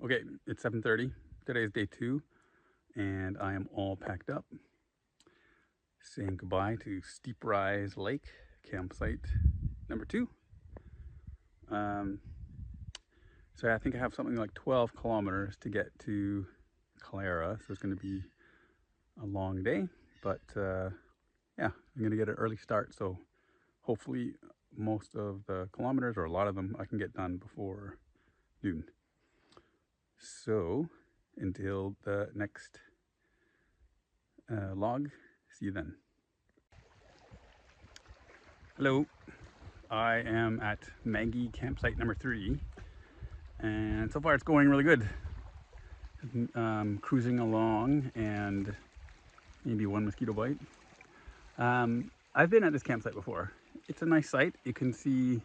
Okay, it's 7:30. Today is day 2, and I am all packed up. Saying goodbye to Steeprise Lake, campsite number 2. So I think I have something like 12 kilometers to get to Clara, so it's going to be a long day. But yeah, I'm going to get an early start, so hopefully most of the kilometers, or a lot of them, I can get done before noon. So until the next log, see you then. Hello, I am at Maggie campsite number 3, and so far it's going really good. Cruising along, and maybe one mosquito bite. I've been at this campsite before. It's a nice site. You can see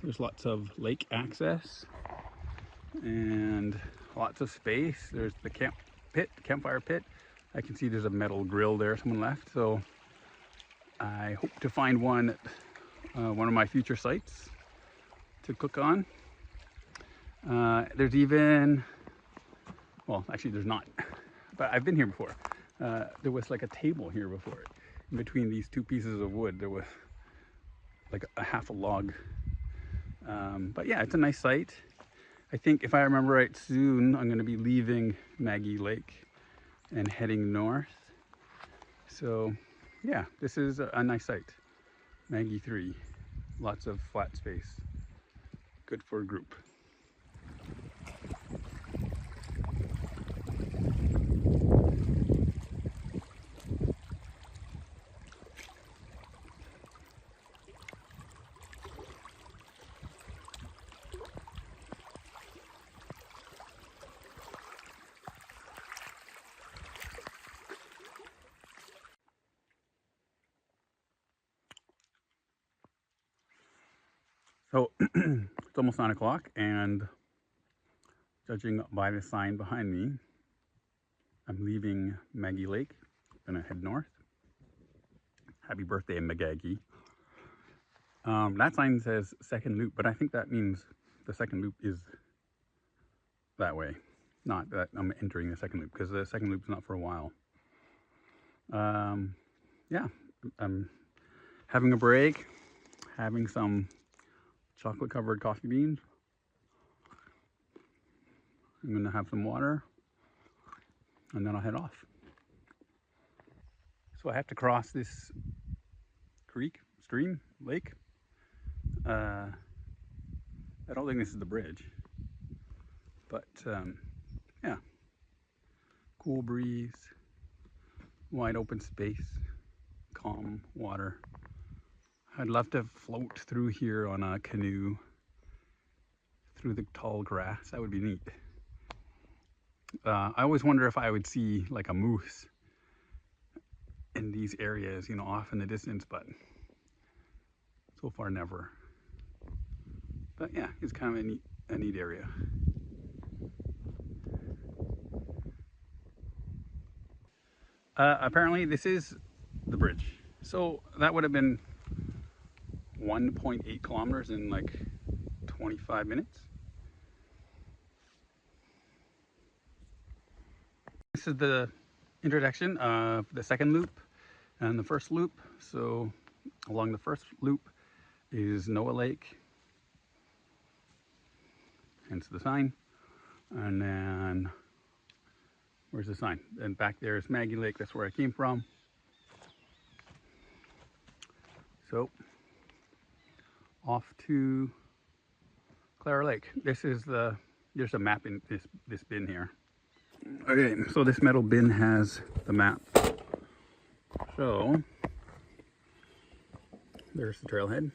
there's lots of lake access and lots of space. There's the campfire pit. I can see there's a metal grill there someone left, so I hope to find one at one of my future sites to cook on. There's even, well, actually there's not, but I've been here before. There was like a table here before. In between these two pieces of wood, there was like a half a log. But yeah, it's a nice site. I think if I remember right, soon I'm going to be leaving Maggie Lake and heading north. So yeah, this is a nice site. Maggie 3, lots of flat space. Good for a group. So it's almost 9 o'clock, and judging by the sign behind me, I'm leaving Maggie Lake. Gonna head north. Happy birthday, Maggie. That sign says second loop, but I think that means the second loop is that way. Not that I'm entering the second loop, because the second loop's not for a while. Yeah, I'm having a break, having some chocolate covered coffee beans. I'm gonna have some water, and then I'll head off. So I have to cross this creek, stream, lake. I don't think this is the bridge, but yeah, cool breeze, wide open space, calm water. I'd love to float through here on a canoe through the tall grass. That would be neat. I always wonder if I would see like a moose in these areas, you know, off in the distance, but so far never. But yeah, it's kind of a neat area. Apparently this is the bridge. So that would have been 1.8 kilometers in like 25 minutes. This is the intersection of the second loop and the first loop. So along the first loop is Noah Lake, hence the sign. And then where's the sign? And back there is Maggie Lake. That's where I came from. So off to Clara Lake. This is there's a map in this bin here. Okay, so this metal bin has the map. So there's the trailhead,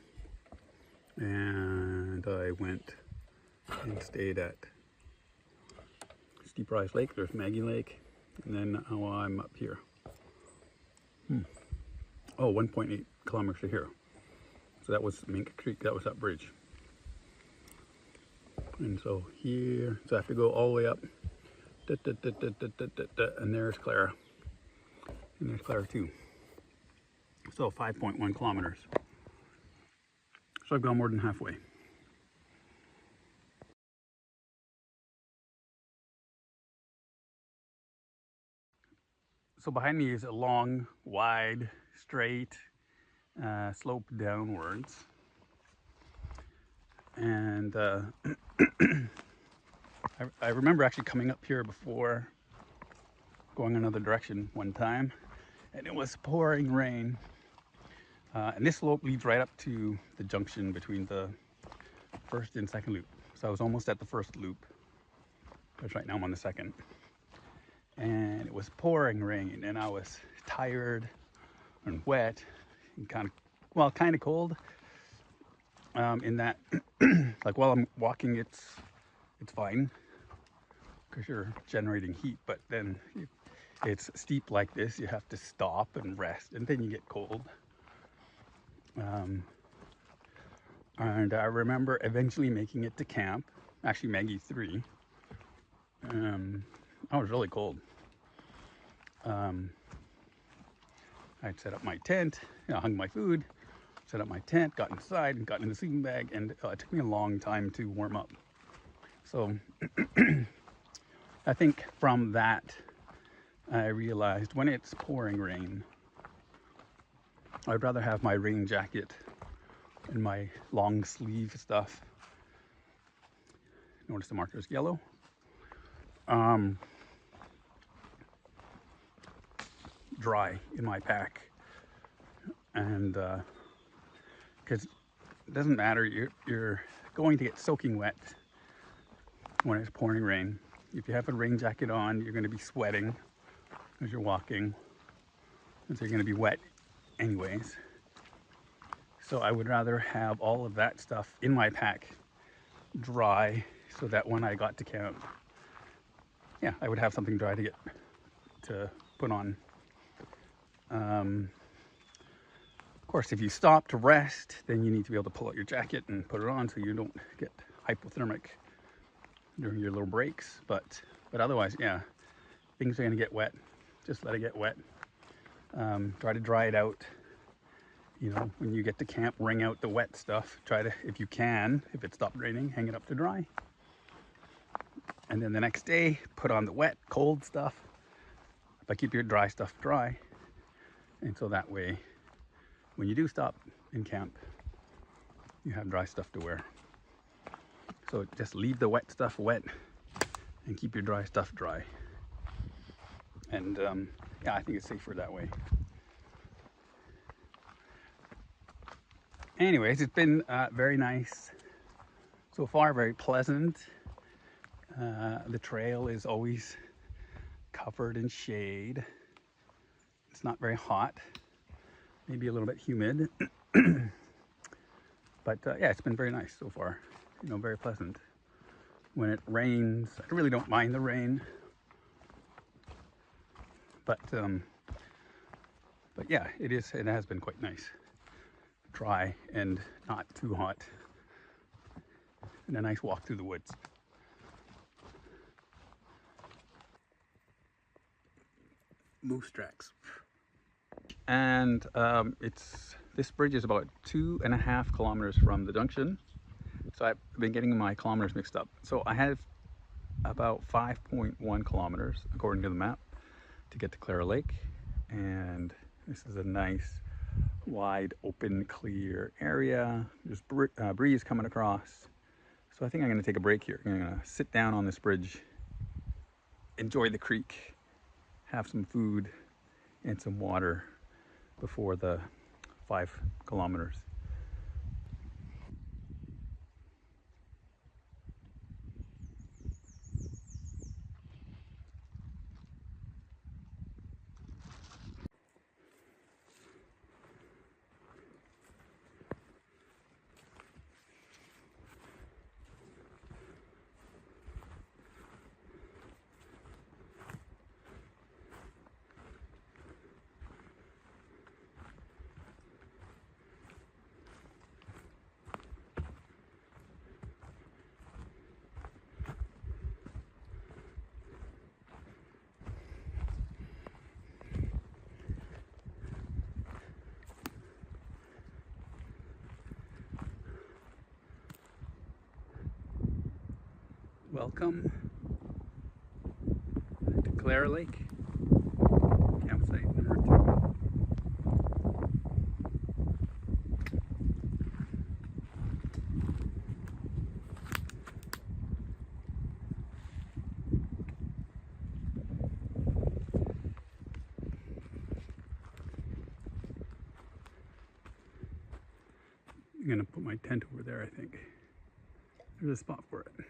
and I went and stayed at Steeprise Lake. There's Maggie Lake, and then now I'm up here. Oh, 1.8 kilometers to here. So that was Mink Creek. That was that bridge. And so here, so I have to go all the way up. And there's Clara. And there's Clara too. So 5.1 kilometers. So I've gone more than halfway. So behind me is a long, wide, straight slope downwards. And I remember actually coming up here before, going another direction one time, and it was pouring rain. And this slope leads right up to the junction between the first and second loop. So I was almost at the first loop, because right now I'm on the second. And it was pouring rain, and I was tired and wet and kind of cold. In that, like while I'm walking, it's fine because you're generating heat, but then it's steep like this, you have to stop and rest, and then you get cold. And I remember eventually making it to camp, actually Maggie 3. I was really cold. I'd set up my tent, hung my food, set up my tent, got inside, and got in the sleeping bag, and it took me a long time to warm up. So I think from that, I realized when it's pouring rain, I'd rather have my rain jacket and my long sleeve stuff. Notice the marker's yellow. Dry in my pack, and because it doesn't matter, you're going to get soaking wet when it's pouring rain. If you have a rain jacket on, you're going to be sweating as you're walking, and so you're going to be wet anyways. So I would rather have all of that stuff in my pack dry, so that when I got to camp, I would have something dry to put on. Of course, if you stop to rest, then you need to be able to pull out your jacket and put it on so you don't get hypothermic during your little breaks. But otherwise, things are going to get wet. Just let it get wet. Try to dry it out. When you get to camp, wring out the wet stuff. Try to, if you can, if it stopped raining, hang it up to dry. And then the next day, put on the wet, cold stuff. But keep your dry stuff dry. And so that way, when you do stop in camp, you have dry stuff to wear. So just leave the wet stuff wet and keep your dry stuff dry. And I think it's safer that way. Anyways, it's been very nice so far, very pleasant. The trail is always covered in shade. It's not very hot, maybe a little bit humid, but it's been very nice so far. Very pleasant. When it rains, I really don't mind the rain, but it has been quite nice, dry and not too hot, and a nice walk through the woods. Moose tracks. And this bridge is about 2.5 kilometers from the junction. So I've been getting my kilometers mixed up. So I have about 5.1 kilometers according to the map to get to Clara Lake. And this is a nice, wide, open, clear area. There's breeze coming across. So I think I'm going to take a break here. I'm going to sit down on this bridge, enjoy the creek, have some food and some water before the 5 kilometers. Welcome to Clara Lake, Camp I'm gonna put my tent over there, I think. There's a spot for it.